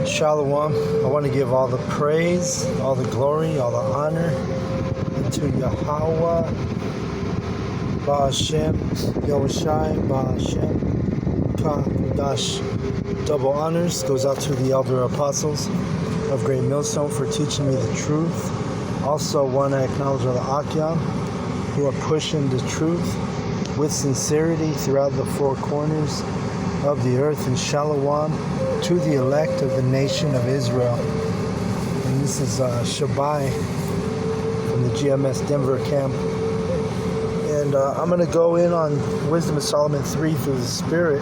Shalom. I want to give all the praise, all the glory, all the honor to Yahweh, Ba'ashem, Yahushai, Ba'ashem, Ka'dash. Double honors goes out to the elder apostles of Great Millstone for teaching me the truth. Also want to acknowledge all the Akyam who are pushing the truth with sincerity throughout the four corners of the earth, and Shalom to the elect of the nation of Israel. And this is Shabai from the GMS Denver camp. And I'm going to go in on Wisdom of Solomon 3 through the Spirit.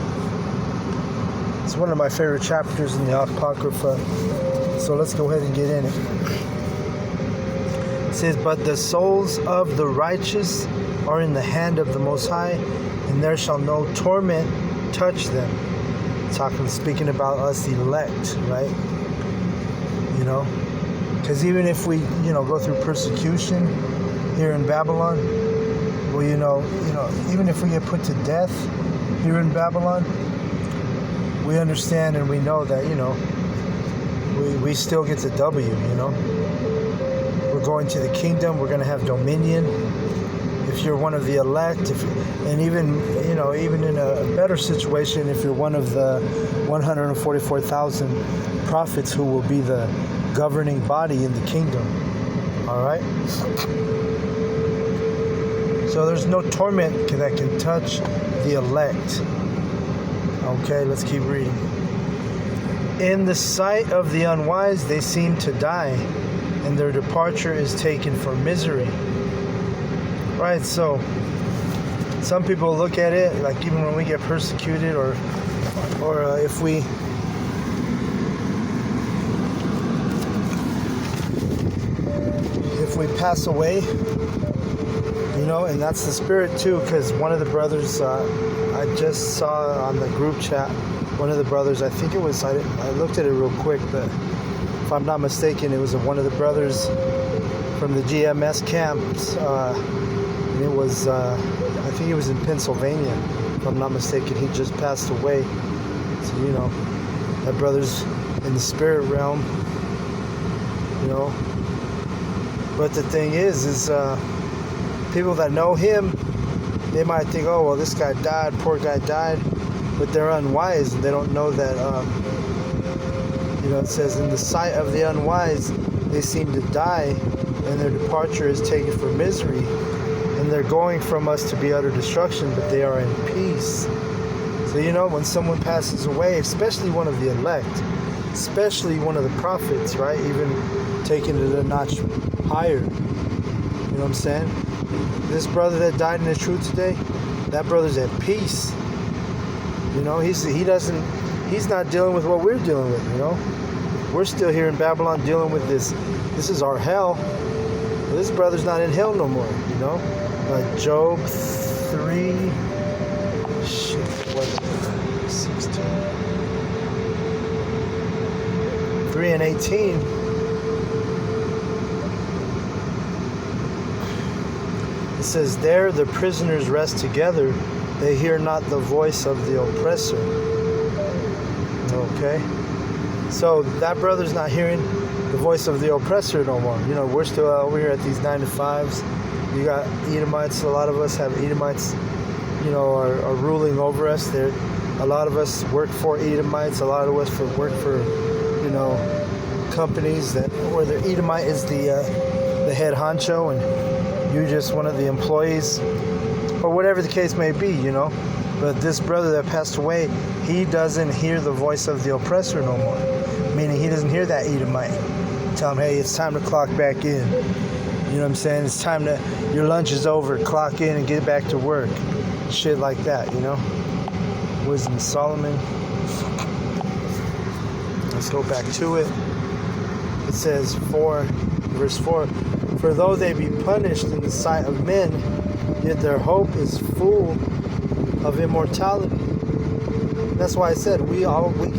It's one of my favorite chapters in the Apocrypha. So let's go ahead and get in it. It says, "But the souls of the righteous are in the hand of the Most High, and there shall no torment touch them." Speaking about us elect, right? Because even if we, go through persecution here in Babylon, well, even if we get put to death here in Babylon, we understand and we know that, we still get the W, We're going to the kingdom, we're going to have dominion. If you're one of the elect, and even in a better situation, if you're one of the 144,000 prophets who will be the governing body in the kingdom. All right? So there's no torment that can touch the elect. Okay, let's keep reading. "In the sight of the unwise, they seem to die, and their departure is taken for misery." Right, so some people look at it like even when we get persecuted or if we pass away, and that's the spirit too, because one of the brothers I just saw on the group chat, one of the brothers, I think it was, I looked at it real quick, but if I'm not mistaken, it was one of the brothers from the GMS camps. And it was, I think it was in Pennsylvania, if I'm not mistaken. He just passed away. So, that brother's in the spirit realm, But the thing is people that know him, they might think, oh, well, this guy died, poor guy died. But they're unwise, and they don't know that, it says, "In the sight of the unwise, they seem to die, and their departure is taken for misery. And they're going from us to be utter destruction, but they are in peace." So, when someone passes away, especially one of the elect, especially one of the prophets, right? Even taking it a notch higher. You know what I'm saying? This brother that died in the truth today, that brother's at peace. He's not dealing with what we're dealing with, We're still here in Babylon dealing with this. This is our hell. This brother's not in hell no more, Job 3, 16, 3 and 18. It says, "There the prisoners rest together. They hear not the voice of the oppressor." Okay. So that brother's not hearing the voice of the oppressor no more. We're still over here at these 9 to 5s. You got Edomites. A lot of us have Edomites, are ruling over us. A lot of us work for Edomites. A lot of us work for, companies where the Edomite is the head honcho, and you're just one of the employees, or whatever the case may be, But this brother that passed away, he doesn't hear the voice of the oppressor no more. Meaning he doesn't hear that Edomite tell him, "Hey, it's time to clock back in." You know what I'm saying? It's time your lunch is over, clock in and get back to work. Shit like that, Wisdom of Solomon. Let's go back to it. It says verse 4, "For though they be punished in the sight of men, yet their hope is full of immortality." That's why I said we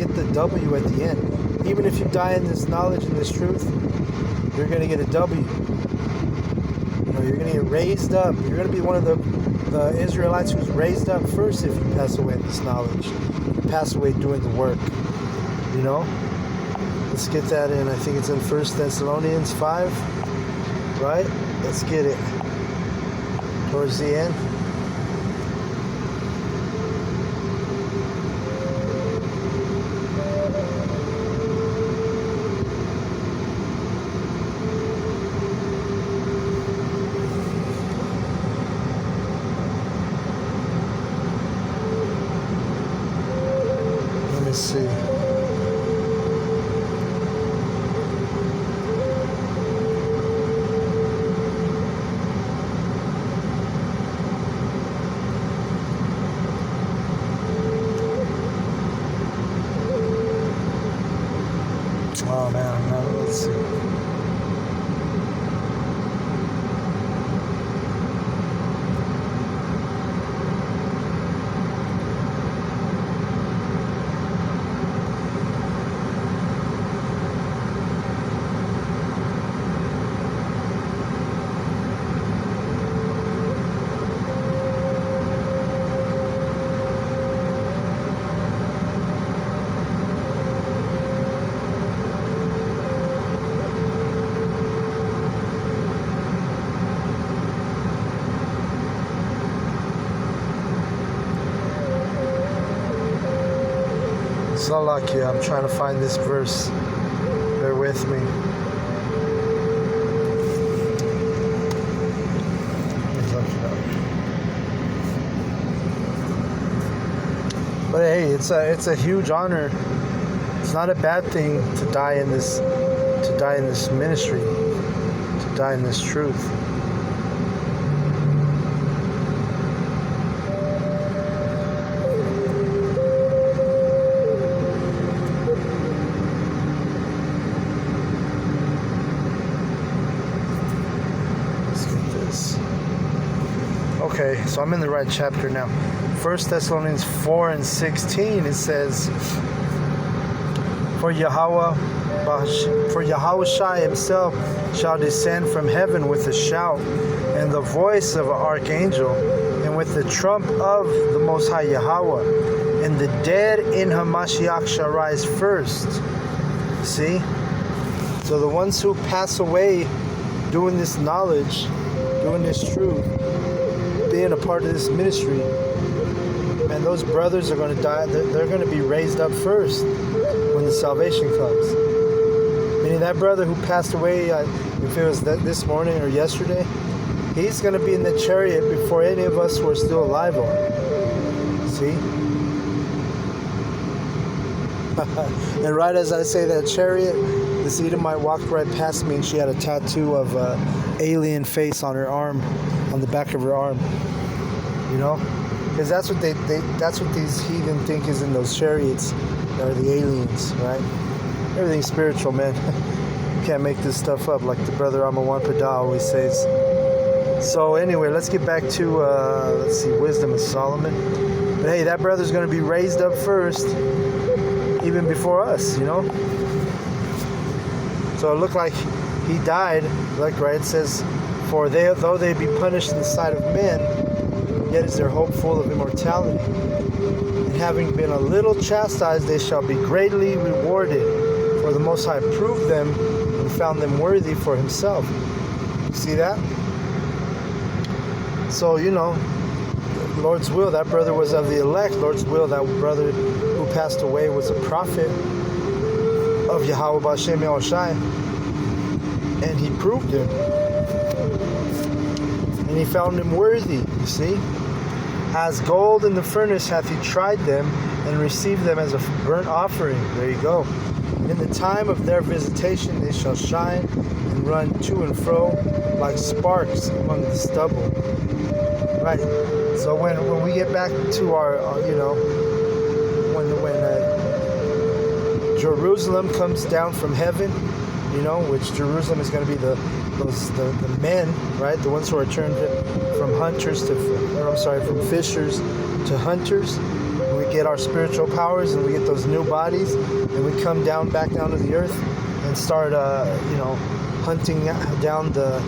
get the W at the end. Even if you die in this knowledge and this truth, you're going to get a W. You're going to get raised up. You're going to be one of the Israelites who's raised up first if you pass away in this knowledge. You pass away doing the work. Let's get that in. I think it's in 1 Thessalonians 5, right? Let's get it towards the end. Let me see. Oh man, no, let's see. Salakia, I'm trying to find this verse. Bear with me. But hey, it's a huge honor. It's not a bad thing to die in this ministry, to die in this truth. Okay, so I'm in the right chapter now. 1 Thessalonians 4 and 16, it says, For Yahushua himself shall descend from heaven with a shout, and the voice of an archangel, and with the trump of the Most High Yahweh, and the dead in Hamashiach shall rise first. See? So the ones who pass away doing this knowledge, doing this truth, being a part of this ministry, and those brothers are going to die. They're going to be raised up first when the salvation comes. Meaning that brother who passed away, if it was this morning or yesterday, he's going to be in the chariot before any of us who are still alive are. See? And right as I say that chariot, this Edomite walked right past me, and she had a tattoo of alien face on her arm, on the back of her arm. You know, because that's what that's what these heathen think is in those chariots. Are the aliens, right? Everything's spiritual, man. You can't make this stuff up, like the brother Amawan Pada always says. So anyway, let's get back to let's see, wisdom of Solomon. But hey, that brother's going to be raised up first, even before us, you know. So it looked like he died, like right, it says, for though they be punished in the sight of men, yet is their hope full of immortality. And having been a little chastised, they shall be greatly rewarded. For the Most High proved them and found them worthy for himself. You see that? So, you know, Lord's will, that brother was of the elect. Lord's will, that brother who passed away was a prophet of Yahweh B'Shem Yahushai. And he proved him. And he found him worthy, you see. As gold in the furnace hath he tried them, and received them as a burnt offering. There you go. In the time of their visitation they shall shine and run to and fro like sparks among the stubble. Right. So when we get back to our you know, when Jerusalem comes down from heaven, you know, which Jerusalem is going to be the men, right? The ones who are turned from hunters from fishers to hunters. We get our spiritual powers, and we get those new bodies, and we come back down to the earth and start, you know, hunting down the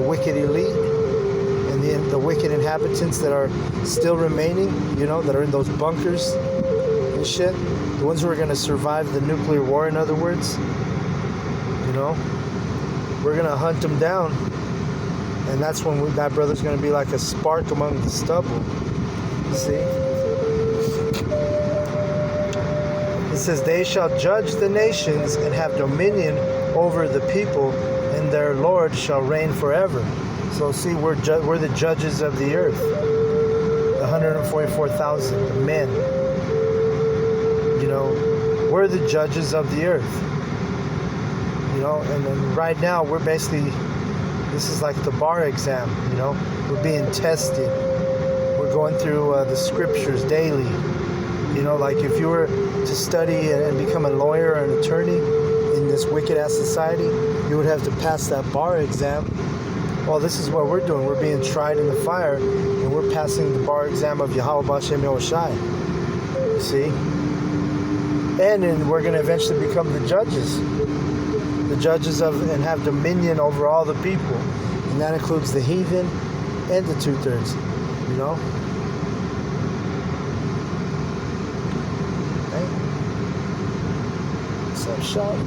wicked elite and the wicked inhabitants that are still remaining, you know, that are in those bunkers, and shit, the ones who are going to survive the nuclear war, in other words, we're going to hunt them down. And that's when that brother's going to be like a spark among the stubble. See? It says, they shall judge the nations and have dominion over the people, and their Lord shall reign forever. So see, we're the judges of the earth. The 144,000 men. We're the judges of the earth. And then right now we're basically, this is like the bar exam, we're being tested. We're going through the scriptures daily. Like if you were to study and become a lawyer or an attorney in this wicked ass society, you would have to pass that bar exam. Well, this is what we're doing. We're being tried in the fire, and we're passing the bar exam of Yahweh B'Shem Yahushai. You see? And then we're going to eventually become the judges. The judges and have dominion over all the people. And that includes the heathen and the 2/3. Okay. What's up, Sean?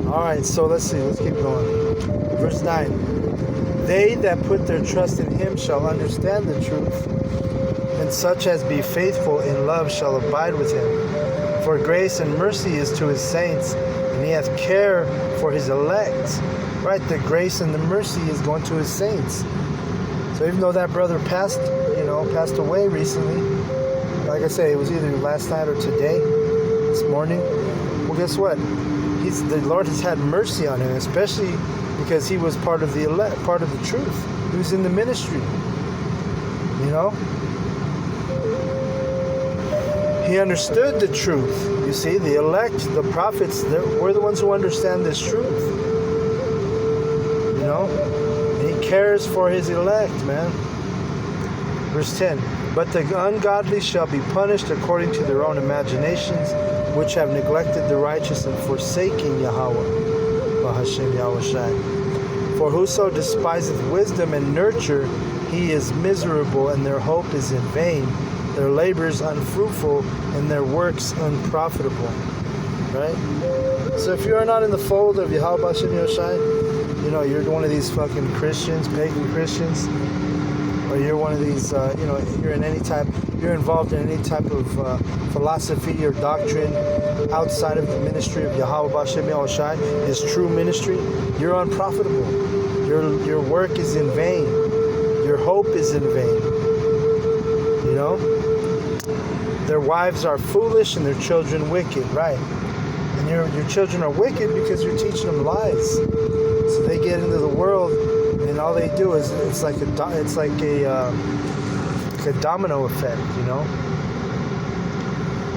Alright, so let's see. Let's keep going. Verse 9. They that put their trust in him shall understand the truth, and such as be faithful in love shall abide with him. For grace and mercy is to his saints, and he hath care for his elect. Right? The grace and the mercy is going to his saints. So even though that brother passed away recently, like I say, it was either last night or today, this morning. Well, guess what? The Lord has had mercy on him, especially because he was part of the elect, part of the truth. He was in the ministry. He understood the truth. You see, the elect, the prophets, we're the ones who understand this truth. And he cares for his elect, man. Verse 10. But the ungodly shall be punished according to their own imaginations, which have neglected the righteous and forsaken Yahweh. B'Hashem Yahushai. For whoso despiseth wisdom and nurture, he is miserable, and their hope is in vain. Their labors unfruitful, and their works unprofitable. Right? So if you are not in the fold of Yahweh B'Shem Yahushai, you're one of these fucking Christians, pagan Christians, or you're one of these, you're involved in any type of philosophy or doctrine outside of the ministry of Yahweh B'Shem Yahushai, his true ministry, you're unprofitable. Your work is in vain. Your hope is in vain. Their wives are foolish and their children wicked, right? And your children are wicked because you're teaching them lies. So they get into the world, and all they do is it's like a domino effect,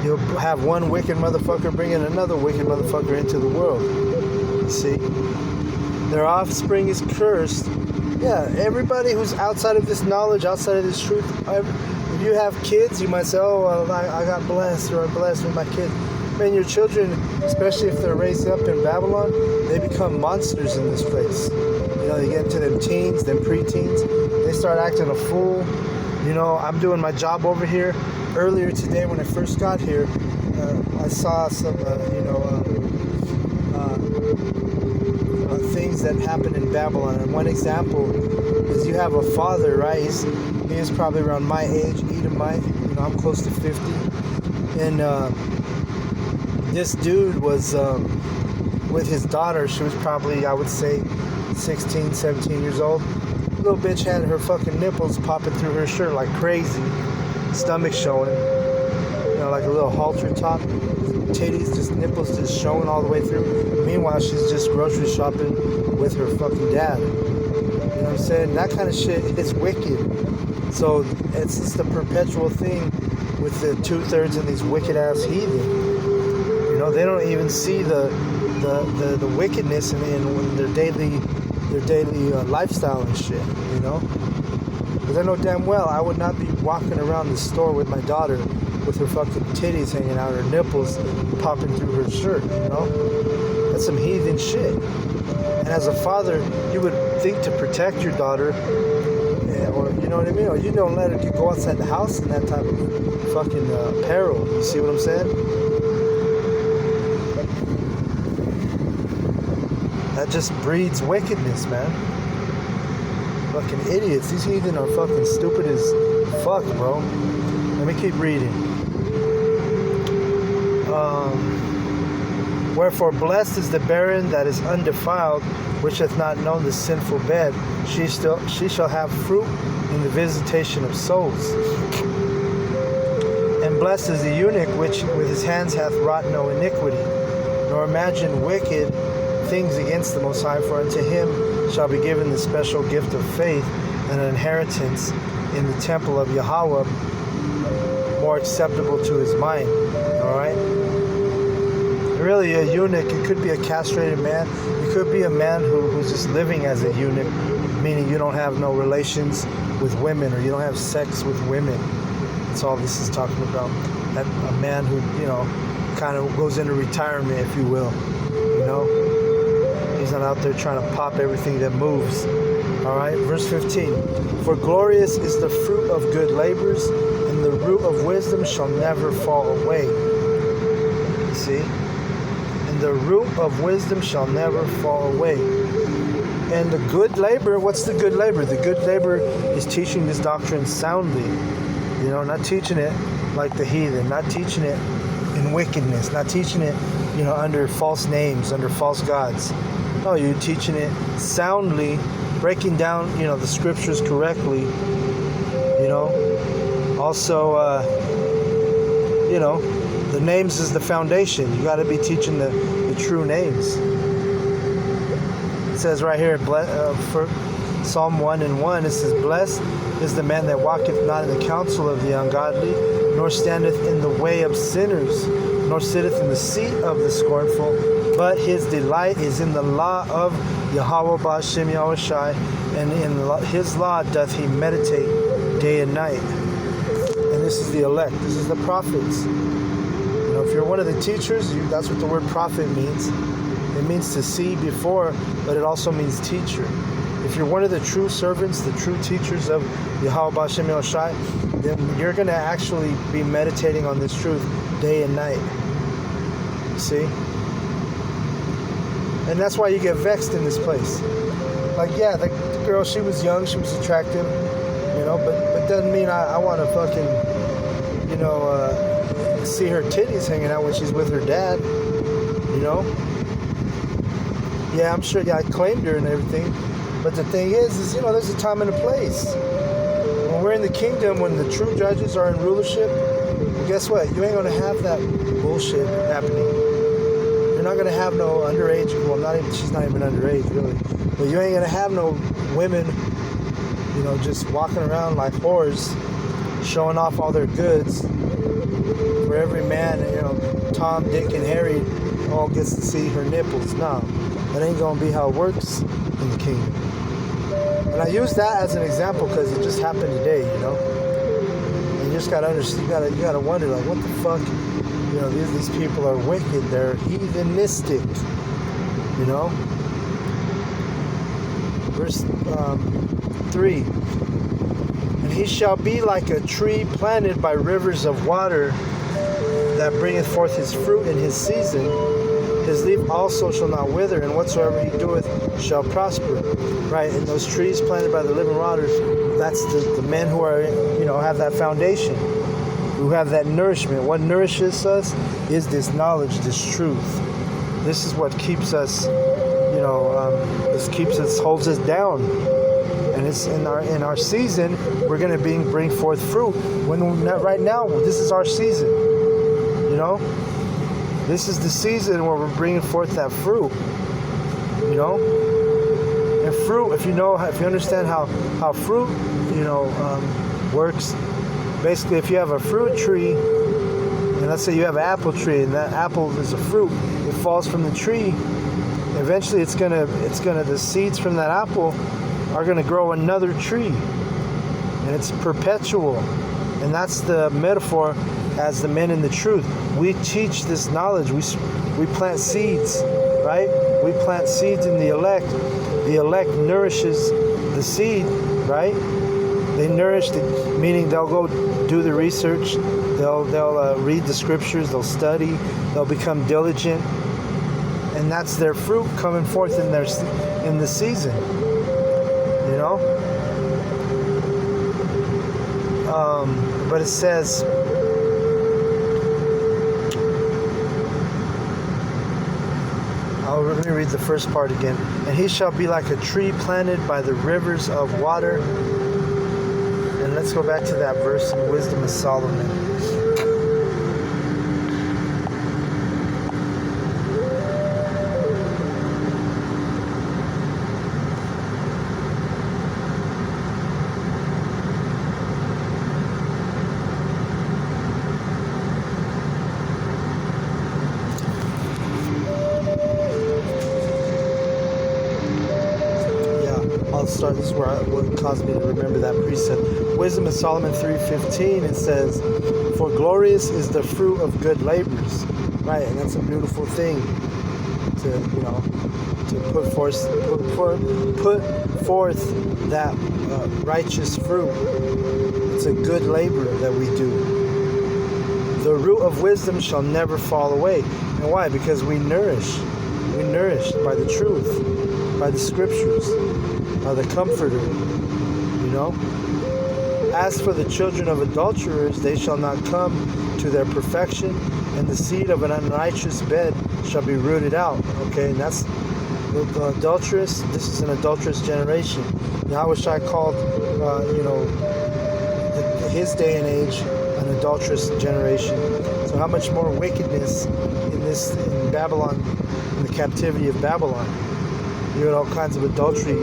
You'll have one wicked motherfucker bringing another wicked motherfucker into the world. You see, their offspring is cursed. Yeah, everybody who's outside of this knowledge, outside of this truth. If you have kids, you might say, "Oh, well, I got blessed, or I'm blessed with my kids." Man, your children, especially if they're raised up in Babylon, they become monsters in this place. They get into them teens, them preteens. They start acting a fool. I'm doing my job over here. Earlier today, when I first got here, I saw some, things that happen in Babylon. And one example is you have a father, right? He is probably around my age, Edomite. I'm close to 50. And this dude was with his daughter. She was probably, I would say, 16, 17 years old. Little bitch had her fucking nipples popping through her shirt like crazy. Stomach showing. Like a little halter top. Titties, just nipples just showing all the way through. Meanwhile, she's just grocery shopping with her fucking dad. You know what I'm saying? That kind of shit, it's wicked. So it's just a perpetual thing with the 2/3 and these wicked ass heathen. They don't even see the wickedness in their daily lifestyle and shit. Because I know damn well I would not be walking around the store with my daughter with her fucking titties hanging out, her nipples popping through her shirt, That's some heathen shit. And as a father, you would think to protect your daughter, or, know what I mean? Or you don't let her go outside the house in that type of fucking peril. You see what I'm saying? That just breeds wickedness, man. Fucking idiots. These heathen are fucking stupid as fuck, bro. Let me keep reading. Wherefore blessed is the barren that is undefiled, which hath not known the sinful bed. She shall have fruit in the visitation of souls. And blessed is the eunuch which with his hands hath wrought no iniquity, nor imagined wicked things against the Most High, for unto him shall be given the special gift of faith and an inheritance in the temple of Yahweh, more acceptable to his mind. Alright? Really, a eunuch, it could be a castrated man. It could be a man who's just living as a eunuch, meaning you don't have no relations with women, or you don't have sex with women. That's all this is talking about. That a man who, you know, kind of goes into retirement, if you will. You know? He's not out there trying to pop everything that moves. Alright, verse 15. For glorious is the fruit of good labors, and the root of wisdom shall never fall away. See? And the root of wisdom shall never fall away. And the good labor, what's the good labor? The good labor is teaching this doctrine soundly. You know, not teaching it like the heathen, not teaching it in wickedness, not teaching it, you know, under false names, under false gods. No, you're teaching it soundly, breaking down, you know, the scriptures correctly. You know, also, you know, the names is the foundation. You got to be teaching the true names. It says right here, for Psalm 1:1, it says, blessed is the man that walketh not in the counsel of the ungodly, nor standeth in the way of sinners, nor sitteth in the seat of the scornful, but his delight is in the law of Yahweh Ba'ashem Yahushai, and in his law doth he meditate day and night. And this is the elect. This is the prophets. You know, if you're one of the teachers, that's what the word prophet means. It means to see before, but it also means teacher. If you're one of the true servants, the true teachers of Yahweh Ba'ashem Yahushai, then you're going to actually be meditating on this truth day and night. See? And that's why you get vexed in this place. Like, yeah, the girl, she was young, she was attractive, you know, but doesn't mean I want to fucking, you know, see her titties hanging out when she's with her dad, you know? Yeah, I'm sure, yeah, I claimed her and everything, but the thing is, you know, there's a time and a place. When we're in the kingdom, when the true judges are in rulership, well, guess what? You ain't going to have that bullshit happening. You're not going to have no underage, well, she's not even underage, really, but you ain't going to have no women, you know, just walking around like whores, showing off all their goods, where every man, you know, Tom, Dick, and Harry all gets to see her nipples. No, that ain't gonna be how it works in the kingdom. And I use that as an example because it just happened today, you know. And you just gotta understand, you gotta wonder, like, what the fuck, you know, these people are wicked, they're heathenistic, you know. Verse 3. And he shall be like a tree planted by rivers of water, that bringeth forth his fruit in his season. His leaf also shall not wither, and whatsoever he doeth shall prosper. Right, and those trees planted by the living waters, that's the men who are, you know, have that foundation, who have that nourishment. What nourishes us is this knowledge, this truth. This is what keeps us, you know, this keeps us, holds us down. And it's in our season, we're going to bring forth fruit. Right now, this is our season. You know, this is the season where we're bringing forth that fruit. You know, and fruit. If you understand how fruit, you know, works. Basically, if you have a fruit tree, and let's say you have an apple tree, and that apple is a fruit, it falls from the tree. Eventually, the seeds from that apple are gonna grow another tree, and it's perpetual. And that's the metaphor as the men in the truth. We teach this knowledge. We plant seeds, right? We plant seeds in the elect. The elect nourishes the seed, right? They nourish, meaning they'll go do the research, they'll read the scriptures, they'll study, they'll become diligent, and that's their fruit coming forth in the season. You know. But it says. Let me read the first part again. And he shall be like a tree planted by the rivers of water. And let's go back to that verse in Wisdom of Solomon. This is what caused me to remember that precept. Wisdom of Solomon 3:15, it says, "For glorious is the fruit of good labors." Right, and that's a beautiful thing to put forth that righteous fruit. It's a good labor that we do. The root of wisdom shall never fall away. And why? Because we nourished by the truth, by the scriptures, by the Comforter, As for the children of adulterers, they shall not come to their perfection, and the seed of an unrighteous bed shall be rooted out. Okay, and that's the adulterous. This is an adulterous generation. Yahushua called, his day and age an adulterous generation. So how much more wickedness in Babylon, in the captivity of Babylon? You had all kinds of adultery.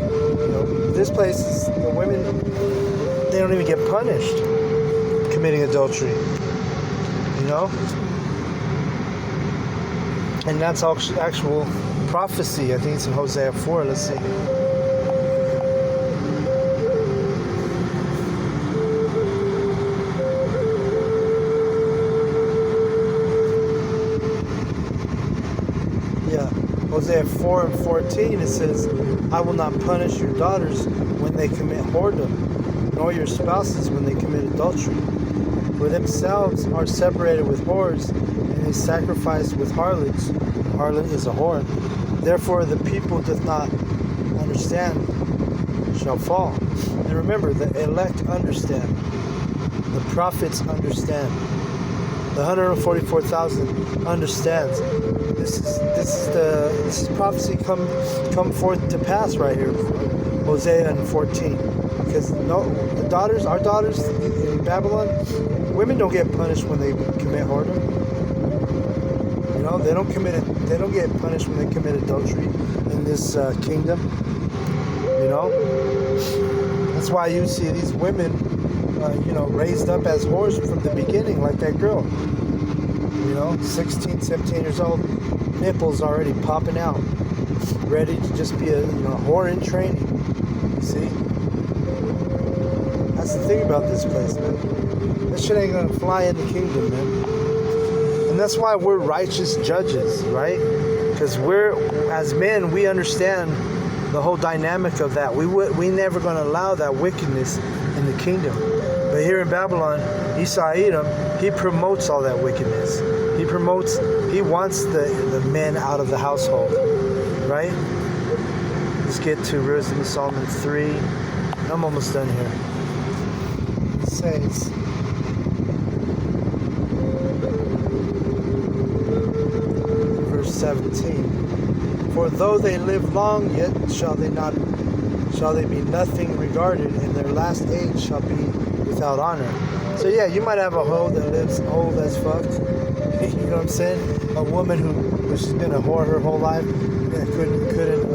This place, the women, they don't even get punished committing adultery. And that's actual prophecy. I think it's in Hosea 4. Let's see. Hosea 4:14, it says, "I will not punish your daughters when they commit whoredom, nor your spouses when they commit adultery. For themselves are separated with whores, and they sacrifice with harlots." Harlot is a whore. "Therefore the people doth not understand shall fall." And remember, the elect understand. The prophets understand. The 144,000 understands. This is prophecy come forth to pass right here, Hosea and 14. Because our daughters in Babylon, women don't get punished when they commit whoredom. They don't get punished when they commit adultery in this kingdom. That's why you see these women, raised up as whores from the beginning, like that girl. 16, 17 years old, nipples already popping out, ready to just be a whore in training. See? That's the thing about this place, man. This shit ain't gonna fly in the kingdom, man. And that's why we're righteous judges, right? Because as men, we understand the whole dynamic of that. We never gonna allow that wickedness in the kingdom. But here in Babylon, Esau Edom, he promotes all that wickedness. He wants the men out of the household, right? Let's get to Wisdom of Solomon 3. I'm almost done here. It says, verse 17, "For though they live long, yet shall they be nothing regarded, and their last age shall be without honor." So yeah, you might have a hoe that lives old as fuck. You know what I'm saying? A woman who's been a whore her whole life, and couldn't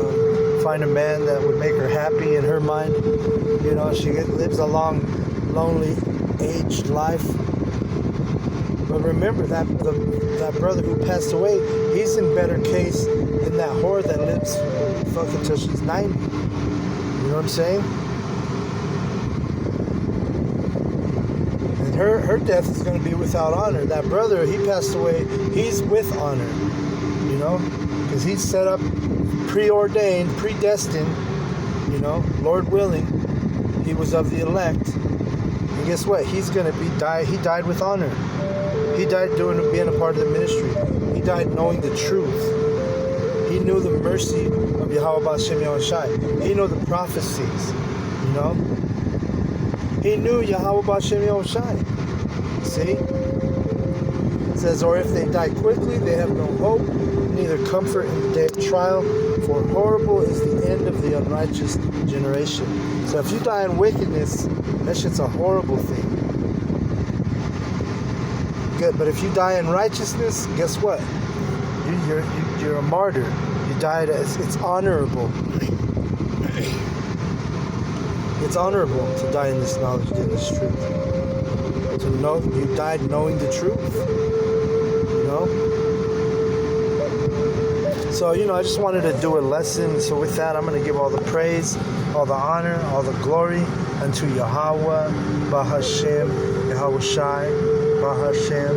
find a man that would make her happy in her mind. She lives a long, lonely, aged life. But remember that brother who passed away, he's in better case than that whore that lives fucking till she's 90. You know what I'm saying? And her death is going to be without honor. That brother, he passed away, he's with honor. Because he's set up, preordained, predestined, Lord willing, he was of the elect. guess what? He's going to he died with honor. He died being a part of the ministry. He died knowing the truth. He knew the mercy of Yahweh B'Shem Yahushai. He knew the prophecies, you know? He knew Yahweh B'Shem Yahushai. See? It says, or if they die quickly, they have no hope, neither comfort in the day of trial, for horrible is the end of the unrighteous generation. So if you die in wickedness, that shit's a horrible thing. Good, but if you die in righteousness, guess what? You're a martyr. You died as it's honorable. It's honorable to die in this knowledge, in this truth. To know you died knowing the truth. You know? So, I just wanted to do a lesson. So with that, I'm going to give all the praise, all the honor, all the glory unto Yahweh, Bahashem, Yahweh Shai, Bahashem.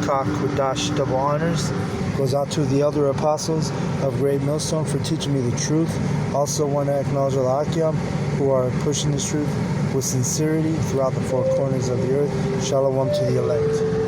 Kudash, double honors goes out to the elder apostles of Great Millstone for teaching me the truth. Also want to acknowledge all the Akim who are pushing this truth with sincerity throughout the four corners of the earth. Shalom to the elect.